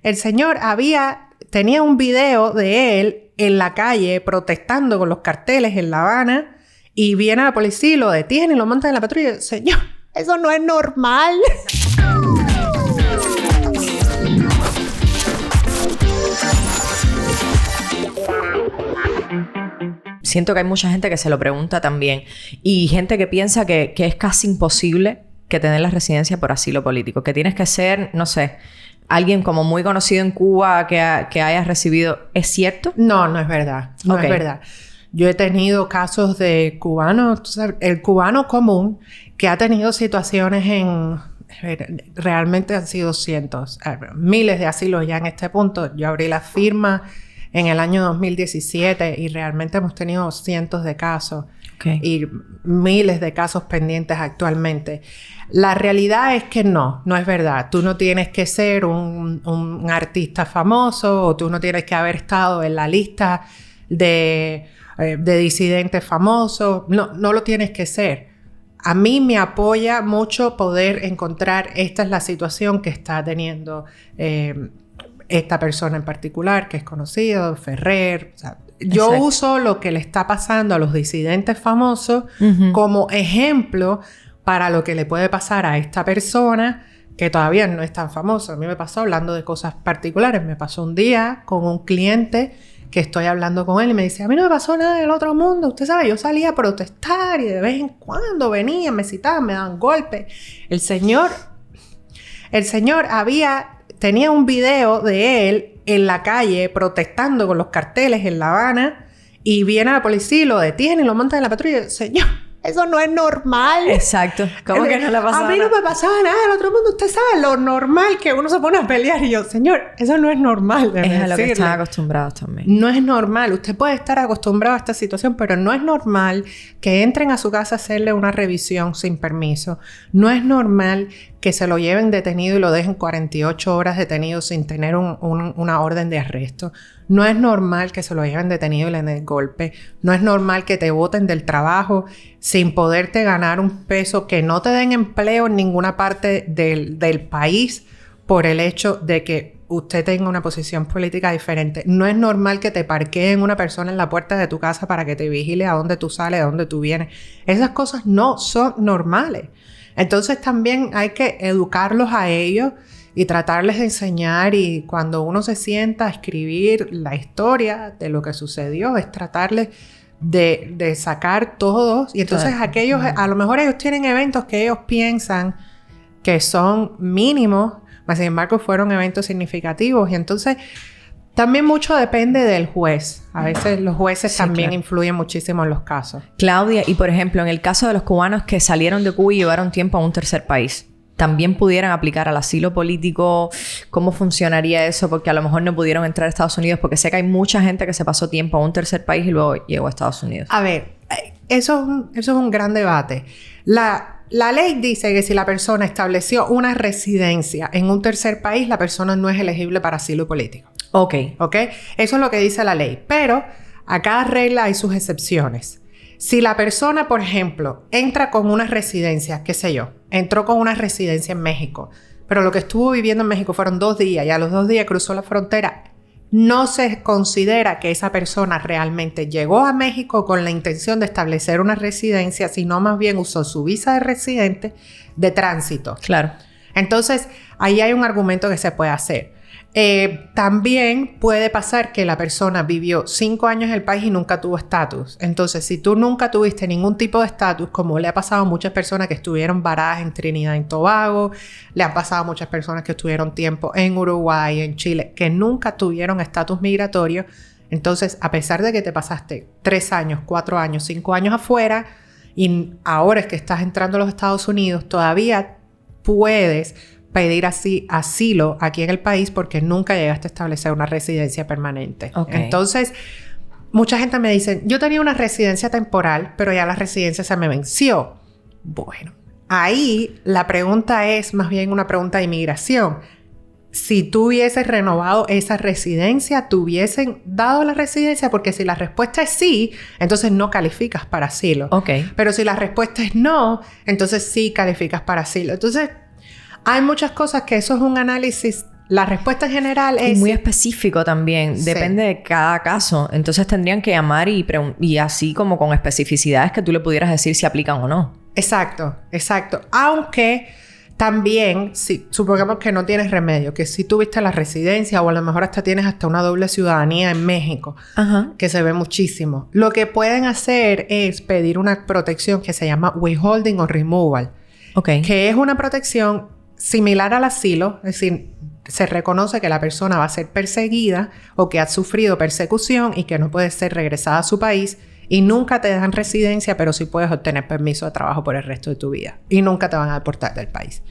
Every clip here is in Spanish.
el señor tenía un video de él en la calle protestando con los carteles en La Habana y viene la policía y lo detiene y lo monta en la patrulla y dice, señor, eso no es normal. Siento que hay mucha gente que se lo pregunta también y gente que piensa que es casi imposible que te den la residencia por asilo político, que tienes que ser, no sé, alguien como muy conocido en Cuba que hayas recibido. ¿Es cierto? No, no es verdad. No es verdad. Yo he tenido casos de cubanos, tú sabes, el cubano común que ha tenido situaciones realmente han sido cientos, miles de asilos ya en este punto. Yo abrí la firma en el año 2017 y realmente hemos tenido cientos de casos y miles de casos pendientes actualmente. La realidad es que no es verdad. Tú no tienes que ser un artista famoso o tú no tienes que haber estado en la lista de disidentes famosos. No lo tienes que ser. A mí me apoya mucho poder encontrar esta es la situación que está teniendo esta persona en particular, que es conocido, Ferrer. O sea, yo uso lo que le está pasando a los disidentes famosos como ejemplo para lo que le puede pasar a esta persona que todavía no es tan famoso. A mí me pasó hablando de cosas particulares. Me pasó un día con un cliente que estoy hablando con él y me dice, a mí no me pasó nada del otro mundo. Usted sabe, yo salía a protestar y de vez en cuando venían, me citaban, me daban golpes. El señor tenía un video de él en la calle protestando con los carteles en La Habana y viene la policía y lo detiene y lo monta en la patrulla y dice, señor, eso no es normal. Exacto. ¿Cómo que no le pasaba nada? A mí no me pasaba nada del otro mundo. Usted sabe lo normal que uno se pone a pelear. Y yo, señor, eso no es normal. Es a lo que están acostumbrados también. No es normal. Usted puede estar acostumbrado a esta situación, pero no es normal que entren a su casa a hacerle una revisión sin permiso. No es normal que se lo lleven detenido y lo dejen 48 horas detenido sin tener una orden de arresto. No es normal que se lo lleven detenido y le den el golpe. No es normal que te boten del trabajo sin poderte ganar un peso, que no te den empleo en ninguna parte del país por el hecho de que usted tenga una posición política diferente. No es normal que te parqueen una persona en la puerta de tu casa para que te vigile a dónde tú sales, a dónde tú vienes. Esas cosas no son normales. Entonces también hay que educarlos a ellos y tratarles de enseñar, y cuando uno se sienta a escribir la historia de lo que sucedió, es tratarles de sacar todos. Y entonces aquellos, a lo mejor ellos tienen eventos que ellos piensan que son mínimos, mas sin embargo fueron eventos significativos. Y entonces también mucho depende del juez. A veces los jueces también influyen muchísimo en los casos. Claudia, y por ejemplo, en el caso de los cubanos que salieron de Cuba y llevaron tiempo a un tercer país, ¿también pudieran aplicar al asilo político? ¿Cómo funcionaría eso? Porque a lo mejor no pudieron entrar a Estados Unidos, porque sé que hay mucha gente que se pasó tiempo a un tercer país y luego llegó a Estados Unidos. A ver, eso es un gran debate. La ley dice que si la persona estableció una residencia en un tercer país, la persona no es elegible para asilo político. ¿Ok? Eso es lo que dice la ley. Pero a cada regla hay sus excepciones. Si la persona, por ejemplo, entra con una residencia, qué sé yo, entró con una residencia en México, pero lo que estuvo viviendo en México fueron 2 días y a los 2 días cruzó la frontera, no se considera que esa persona realmente llegó a México con la intención de establecer una residencia, sino más bien usó su visa de residente de tránsito. Claro. Entonces, ahí hay un argumento que se puede hacer. También puede pasar que la persona vivió 5 años en el país y nunca tuvo estatus. Entonces, si tú nunca tuviste ningún tipo de estatus, como le ha pasado a muchas personas que estuvieron varadas en Trinidad y Tobago, le han pasado a muchas personas que estuvieron tiempo en Uruguay, en Chile, que nunca tuvieron estatus migratorio. Entonces, a pesar de que te pasaste 3 años, 4 años, 5 años afuera y ahora es que estás entrando a los Estados Unidos, todavía puedes pedir asilo aquí en el país porque nunca llegaste a establecer una residencia permanente. Entonces, mucha gente me dice, yo tenía una residencia temporal, pero ya la residencia se me venció. Bueno, ahí la pregunta es más bien una pregunta de inmigración. Si tú hubieses renovado esa residencia, ¿te hubiesen dado la residencia? Porque si la respuesta es sí, entonces no calificas para asilo. Pero si la respuesta es no, entonces sí calificas para asilo. Entonces, hay muchas cosas que eso es un análisis La respuesta en general es... Y muy específico también. Sí. Depende de cada caso. Entonces tendrían que llamar y así como con especificidades que tú le pudieras decir si aplican o no. Exacto, exacto. Aunque también, si supongamos que no tienes remedio, que si tuviste la residencia o a lo mejor hasta tienes hasta una doble ciudadanía en México, Ajá. que se ve muchísimo. Lo que pueden hacer es pedir una protección que se llama withholding o removal. Ok. Que es una protección similar al asilo, es decir, se reconoce que la persona va a ser perseguida o que ha sufrido persecución y que no puede ser regresada a su país y nunca te dan residencia, pero sí puedes obtener permiso de trabajo por el resto de tu vida y nunca te van a deportar del país,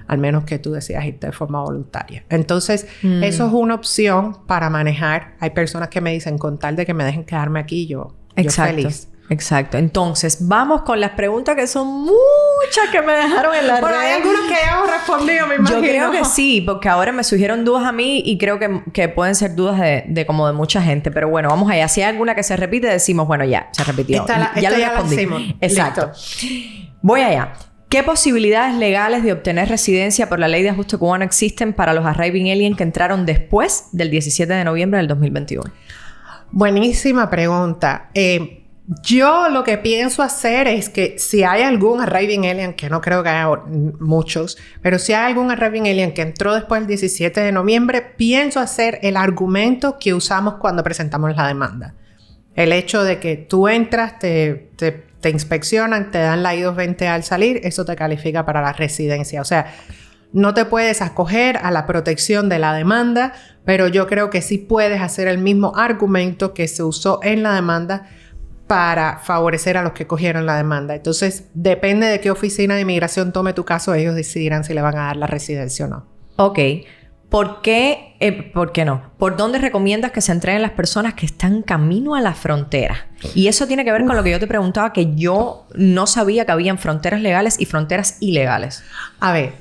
al menos que tú decidas irte de forma voluntaria. Entonces, eso es una opción para manejar. Hay personas que me dicen, con tal de que me dejen quedarme aquí, yo feliz. Exacto. Entonces, vamos con las preguntas que son muchas que me dejaron en la red. Hay algunos que ya hemos respondido, me imagino. Yo creo que sí, porque ahora me surgieron dudas a mí y creo que pueden ser dudas de como de mucha gente. Pero bueno, vamos allá. Si hay alguna que se repite, decimos, bueno, ya, se repitió. Ya lo respondí. Exacto. Listo. Voy allá. ¿Qué posibilidades legales de obtener residencia por la Ley de Ajuste Cubano existen para los Arriving Alien que entraron después del 17 de noviembre del 2021? Buenísima pregunta. Yo lo que pienso hacer es que si hay algún Arriving Alien, que no creo que haya muchos, pero si hay algún Arriving Alien que entró después del 17 de noviembre, pienso hacer el argumento que usamos cuando presentamos la demanda. El hecho de que tú entras, te inspeccionan, te dan la I-220 al salir, eso te califica para la residencia. O sea, no te puedes acoger a la protección de la demanda, pero yo creo que sí puedes hacer el mismo argumento que se usó en la demanda para favorecer a los que cogieron la demanda. Entonces, depende de qué oficina de inmigración tome tu caso, ellos decidirán si le van a dar la residencia o no. Ok. ¿Por qué no? ¿Por dónde recomiendas que se entreguen las personas que están camino a la frontera? Y eso tiene que ver con lo que yo te preguntaba, que yo no sabía que habían fronteras legales y fronteras ilegales. A ver,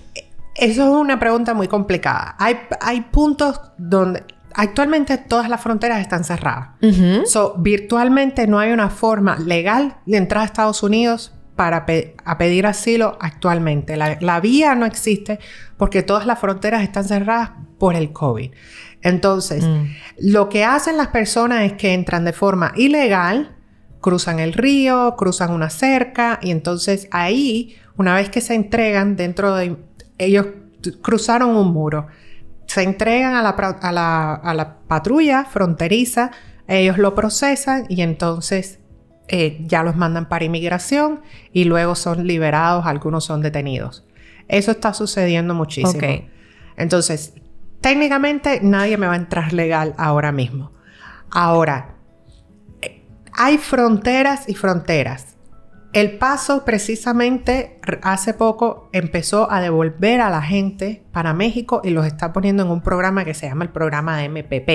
eso es una pregunta muy complicada. Hay puntos donde... Actualmente todas las fronteras están cerradas. Virtualmente no hay una forma legal de entrar a Estados Unidos para pedir asilo actualmente. La vía no existe porque todas las fronteras están cerradas por el COVID. Entonces, lo que hacen las personas es que entran de forma ilegal, cruzan el río, cruzan una cerca y entonces ahí, una vez que se entregan ellos cruzaron un muro. Se entregan a la patrulla fronteriza, ellos lo procesan y entonces ya los mandan para inmigración y luego son liberados, algunos son detenidos. Eso está sucediendo muchísimo. Okay. Entonces, técnicamente nadie me va a entrar legal ahora mismo. Ahora, hay fronteras y fronteras. El Paso, precisamente, hace poco empezó a devolver a la gente para México y los está poniendo en un programa que se llama el programa de MPP.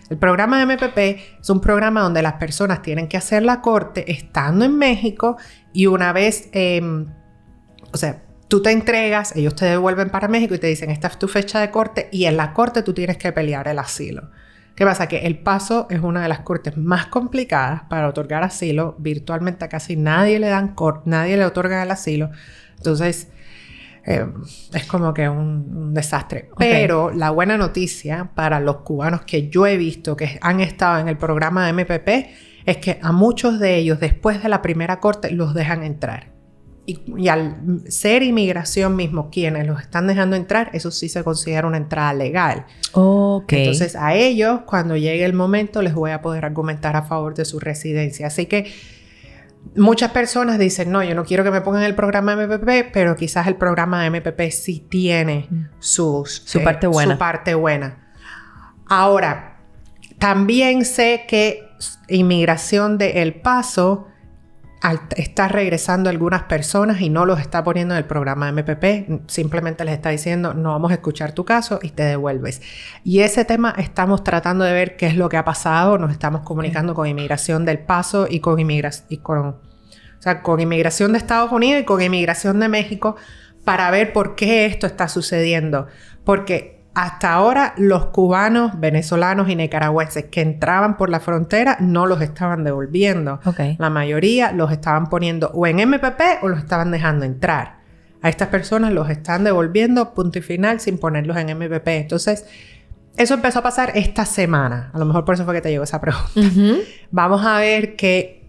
El programa de MPP es un programa donde las personas tienen que hacer la corte estando en México y una vez, tú te entregas, ellos te devuelven para México y te dicen, esta es tu fecha de corte y en la corte tú tienes que pelear el asilo. ¿Qué pasa? Que El Paso es una de las cortes más complicadas para otorgar asilo. Virtualmente a casi nadie nadie le otorga el asilo. Entonces, es como que un desastre. Okay. Pero la buena noticia para los cubanos que yo he visto que han estado en el programa de MPP es que a muchos de ellos, después de la primera corte, los dejan entrar. Y al ser inmigración mismo quienes los están dejando entrar, eso sí se considera una entrada legal. Okay. Entonces a ellos, cuando llegue el momento, les voy a poder argumentar a favor de su residencia. Así que muchas personas dicen, no, yo no quiero que me pongan el programa de MPP, pero quizás el programa de MPP sí tiene su parte buena. Su parte buena. Ahora, también sé que inmigración de El Paso está regresando algunas personas y no los está poniendo en el programa de MPP, simplemente les está diciendo no vamos a escuchar tu caso y te devuelves. Y ese tema estamos tratando de ver qué es lo que ha pasado, nos estamos comunicando con inmigración del Paso y con inmigración de Estados Unidos y con inmigración de México para ver por qué esto está sucediendo, porque hasta ahora los cubanos, venezolanos y nicaragüenses que entraban por la frontera no los estaban devolviendo. Okay. La mayoría los estaban poniendo o en MPP o los estaban dejando entrar. A estas personas los están devolviendo, punto y final, sin ponerlos en MPP. Entonces, eso empezó a pasar esta semana. A lo mejor por eso fue que te llegó esa pregunta. Vamos a ver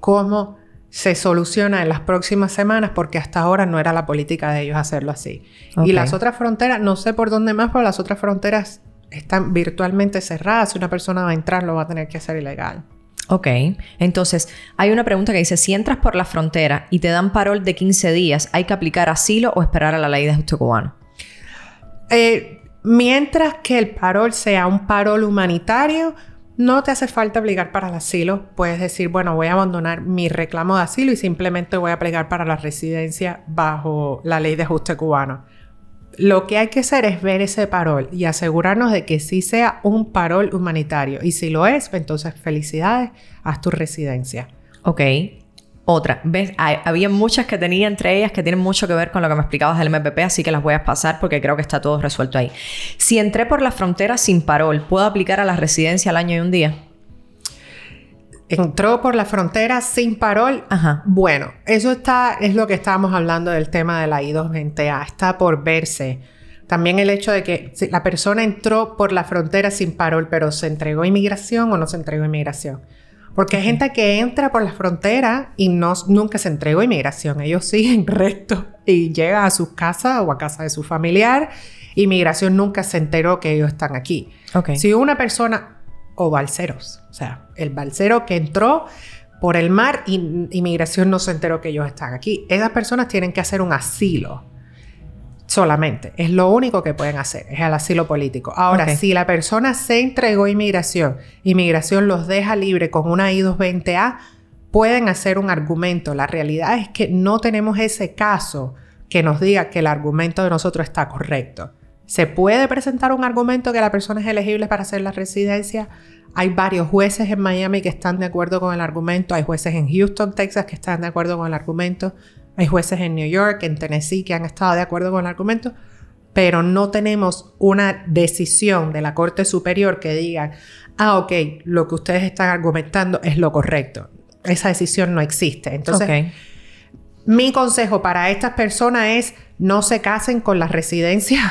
cómo se soluciona en las próximas semanas, porque hasta ahora no era la política de ellos hacerlo así. Y las otras fronteras, no sé por dónde más, pero las otras fronteras están virtualmente cerradas. Si una persona va a entrar, lo va a tener que hacer ilegal. Ok. Entonces, hay una pregunta que dice, si entras por la frontera y te dan parol de 15 días, ¿hay que aplicar asilo o esperar a la ley de ajuste cubano? Mientras que el parol sea un parol humanitario, no te hace falta aplicar para el asilo. Puedes decir, bueno, voy a abandonar mi reclamo de asilo y simplemente voy a aplicar para la residencia bajo la ley de ajuste cubano. Lo que hay que hacer es ver ese parol y asegurarnos de que sí sea un parol humanitario. Y si lo es, pues entonces felicidades, haz tu residencia. Ok. Otra. ¿Ves? Había muchas que tenía entre ellas que tienen mucho que ver con lo que me explicabas del MPP, así que las voy a pasar porque creo que está todo resuelto ahí. Si entré por la frontera sin parol, ¿puedo aplicar a la residencia al año y un día? Entró por la frontera sin parol. Ajá. Bueno, eso es lo que estábamos hablando del tema de la I-220A. Está por verse. También el hecho de que si la persona entró por la frontera sin parol, pero ¿se entregó a inmigración o no se entregó a inmigración? Porque hay gente que entra por la frontera y nunca se entregó a inmigración. Ellos siguen recto y llega a su casa o a casa de su familiar. Inmigración nunca se enteró que ellos están aquí. Okay. Si una persona, o balseros, o sea, el balsero que entró por el mar y inmigración no se enteró que ellos están aquí. Esas personas tienen que hacer un asilo. Solamente. Es lo único que pueden hacer. Es el asilo político. Ahora, si la persona se entregó a inmigración los deja libre con una I-220A, pueden hacer un argumento. La realidad es que no tenemos ese caso que nos diga que el argumento de nosotros está correcto. ¿Se puede presentar un argumento que la persona es elegible para hacer la residencia? Hay varios jueces en Miami que están de acuerdo con el argumento. Hay jueces en Houston, Texas, que están de acuerdo con el argumento. Hay jueces en New York, en Tennessee, que han estado de acuerdo con el argumento, pero no tenemos una decisión de la Corte Superior que diga, ok, lo que ustedes están argumentando es lo correcto. Esa decisión no existe. Entonces, mi consejo para estas personas es no se casen con las residencias.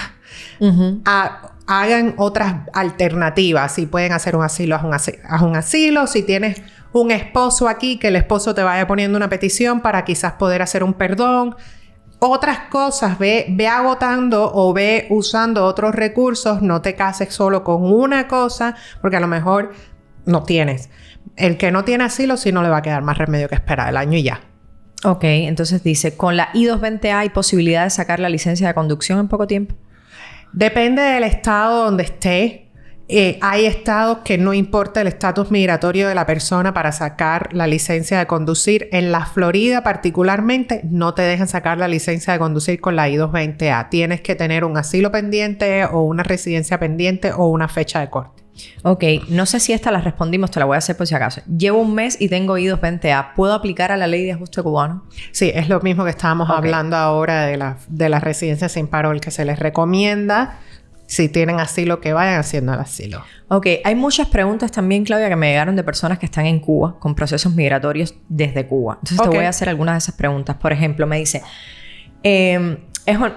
Hagan otras alternativas. Si pueden hacer un asilo, haz un asilo. Si tienes un esposo aquí, que el esposo te vaya poniendo una petición para quizás poder hacer un perdón. Otras cosas, ve agotando o ve usando otros recursos. No te cases solo con una cosa, porque a lo mejor no tienes. El que no tiene asilo, sí no le va a quedar más remedio que esperar el año y ya. Ok, entonces dice, ¿con la I-220A hay posibilidad de sacar la licencia de conducción en poco tiempo? Depende del estado donde esté. Hay estados que no importa el estatus migratorio de la persona para sacar la licencia de conducir. En la Florida particularmente no te dejan sacar la licencia de conducir con la I-220A. Tienes que tener un asilo pendiente o una residencia pendiente o una fecha de corte. Ok, no sé si esta la respondimos, te la voy a hacer por si acaso. Llevo un mes y tengo I-220A. ¿Puedo aplicar a la ley de ajuste cubano? Sí, es lo mismo que estábamos hablando ahora de la residencia sin parol, que se les recomienda. Si tienen asilo, que vayan haciendo el asilo. Ok, hay muchas preguntas también, Claudia, que me llegaron de personas que están en Cuba con procesos migratorios desde Cuba. Entonces te voy a hacer algunas de esas preguntas. Por ejemplo, me dice,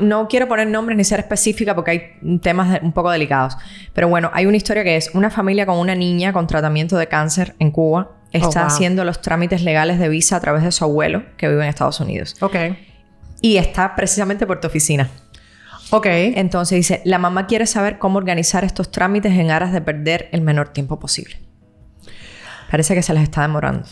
no quiero poner nombres ni ser específica porque hay temas un poco delicados. Pero bueno, hay una historia que es una familia con una niña con tratamiento de cáncer en Cuba. Está haciendo los trámites legales de visa a través de su abuelo que vive en Estados Unidos. Ok. Y está precisamente por tu oficina. Ok. Entonces dice, la mamá quiere saber cómo organizar estos trámites en aras de perder el menor tiempo posible. Parece que se les está demorando.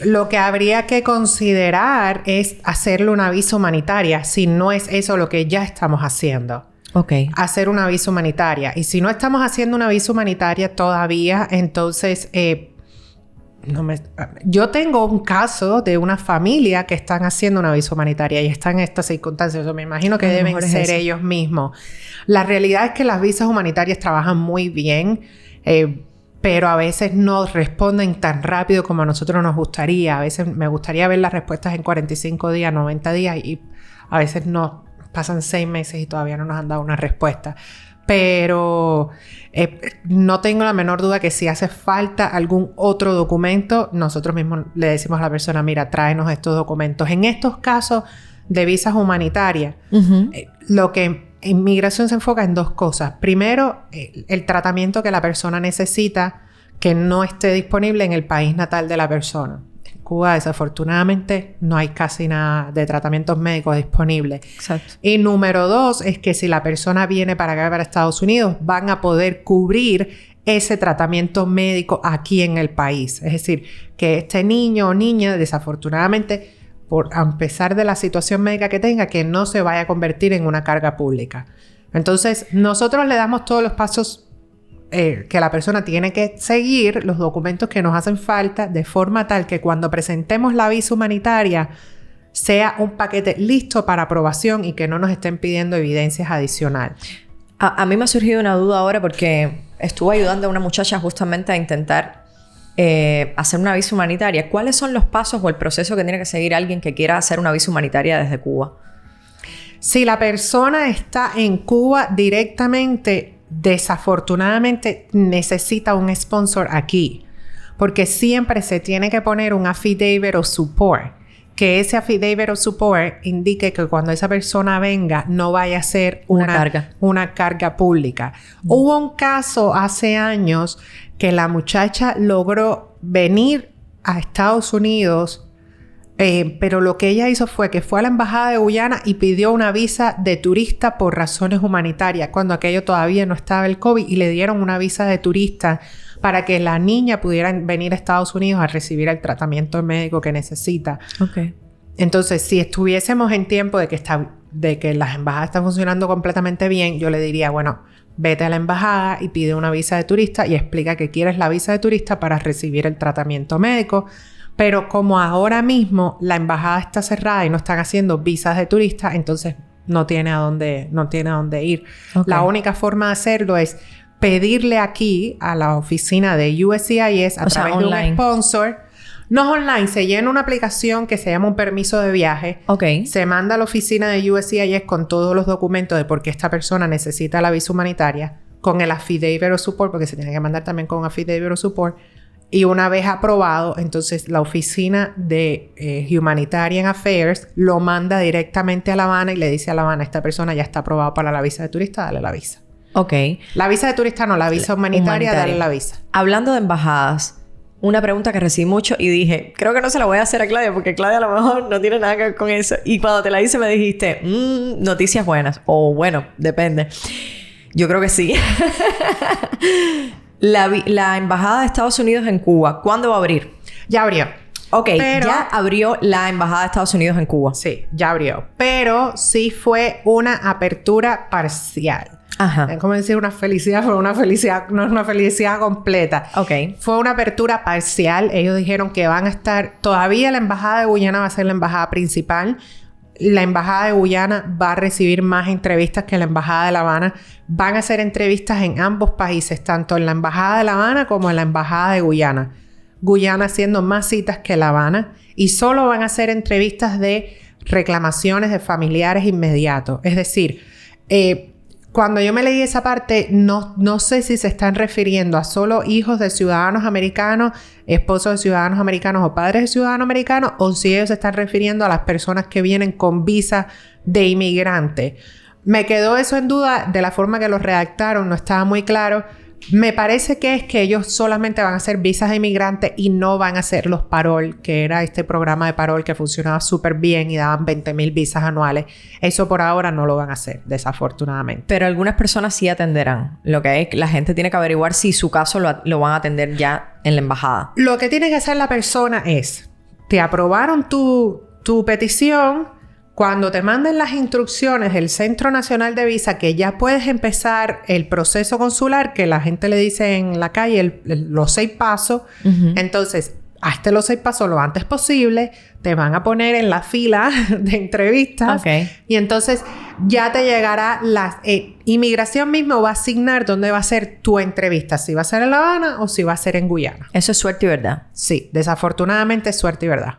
Lo que habría que considerar es hacerle una visa humanitaria, si no es eso lo que ya estamos haciendo. Ok. Hacer una visa humanitaria. Y si no estamos haciendo una visa humanitaria todavía, entonces... Yo tengo un caso de una familia que están haciendo una visa humanitaria y están en estas circunstancias. Yo me imagino que deben ser ellos mismos. La realidad es que las visas humanitarias trabajan muy bien, pero a veces no responden tan rápido como a nosotros nos gustaría. A veces me gustaría ver las respuestas en 45 días, 90 días y a veces no. Pasan 6 meses y todavía no nos han dado una respuesta. Pero no tengo la menor duda que si hace falta algún otro documento, nosotros mismos le decimos a la persona, mira, tráenos estos documentos. En estos casos de visas humanitarias. Uh-huh. Lo que inmigración se enfoca en dos cosas. Primero, el tratamiento que la persona necesita que no esté disponible en el país natal de la persona. En Cuba, desafortunadamente, no hay casi nada de tratamientos médicos disponibles. Exacto. Y número dos, es que si la persona viene para acá, para Estados Unidos, van a poder cubrir ese tratamiento médico aquí en el país. Es decir, que este niño o niña, desafortunadamente, a pesar de la situación médica que tenga, que no se vaya a convertir en una carga pública. Entonces, nosotros le damos todos los pasos que la persona tiene que seguir, los documentos que nos hacen falta, de forma tal que cuando presentemos la visa humanitaria sea un paquete listo para aprobación y que no nos estén pidiendo evidencias adicionales. A mí me ha surgido una duda ahora porque estuve ayudando a una muchacha justamente a intentar hacer una visa humanitaria. ¿Cuáles son los pasos o el proceso que tiene que seguir alguien que quiera hacer una visa humanitaria desde Cuba? Si la persona está en Cuba directamente, desafortunadamente necesita un sponsor aquí, porque siempre se tiene que poner un affidavit of support, que ese affidavit of support indique que cuando esa persona venga no vaya a ser una carga pública. Hubo un caso hace años que la muchacha logró venir a Estados Unidos, pero lo que ella hizo fue que fue a la embajada de Guyana y pidió una visa de turista por razones humanitarias, cuando aquello todavía no estaba el COVID, y le dieron una visa de turista para que la niña pudiera venir a Estados Unidos a recibir el tratamiento médico que necesita. Okay. Entonces, si estuviésemos en tiempo de que las embajadas están funcionando completamente bien, yo le diría, bueno, vete a la embajada y pide una visa de turista y explica que quieres la visa de turista para recibir el tratamiento médico. Pero como ahora mismo la embajada está cerrada y no están haciendo visas de turista, entonces no tiene a dónde ir. Okay. La única forma de hacerlo es pedirle aquí a la oficina de USCIS a través de un sponsor. No es online, se llena una aplicación que se llama un permiso de viaje. Okay. Se manda a la oficina de USCIS con todos los documentos de por qué esta persona necesita la visa humanitaria, con el affidavit of support, porque se tiene que mandar también con un affidavit of support. Y una vez aprobado, entonces la oficina de Humanitarian Affairs lo manda directamente a La Habana y le dice a La Habana, esta persona ya está aprobada para la visa de turista, dale la visa. Ok. La visa de turista no, la visa humanitaria, dale la visa. Hablando de embajadas, una pregunta que recibí mucho y dije, creo que no se la voy a hacer a Claudia porque Claudia a lo mejor no tiene nada que ver con eso. Y cuando te la hice me dijiste, noticias buenas. O bueno, depende. Yo creo que sí. La embajada de Estados Unidos en Cuba, ¿cuándo va a abrir? Ya abrió. Ok, pero ya abrió la embajada de Estados Unidos en Cuba. Sí, ya abrió. Pero sí fue una apertura parcial. Ajá. Es como decir una felicidad, pero una felicidad no es una felicidad completa. Ok. Fue una apertura parcial. Ellos dijeron que van a estar... Todavía la embajada de Guyana va a ser la embajada principal. La embajada de Guyana va a recibir más entrevistas que la embajada de La Habana. Van a hacer entrevistas en ambos países, tanto en la embajada de La Habana como en la embajada de Guyana. Guyana haciendo más citas que La Habana. Y solo van a hacer entrevistas de reclamaciones de familiares inmediatos. Es decir, cuando yo me leí esa parte, no sé si se están refiriendo a solo hijos de ciudadanos americanos, esposos de ciudadanos americanos o padres de ciudadanos americanos, o si ellos se están refiriendo a las personas que vienen con visa de inmigrante. Me quedó eso en duda de la forma que lo redactaron, no estaba muy claro. Me parece que es que ellos solamente van a hacer visas de inmigrantes y no van a hacer los parol, que era este programa de parol que funcionaba súper bien y daban 20,000 visas anuales. Eso por ahora no lo van a hacer, desafortunadamente. Pero algunas personas sí atenderán. Lo que es, la gente tiene que averiguar si su caso lo van a atender ya en la embajada. Lo que tiene que hacer la persona es, te aprobaron tu petición. Cuando te manden las instrucciones del Centro Nacional de Visa, que ya puedes empezar el proceso consular, que la gente le dice en la calle, los 6 pasos, entonces, hazte los 6 pasos lo antes posible, te van a poner en la fila de entrevistas, y entonces ya te llegará la inmigración mismo va a asignar dónde va a ser tu entrevista, si va a ser en La Habana o si va a ser en Guyana. Eso es suerte y verdad. Sí, desafortunadamente es suerte y verdad.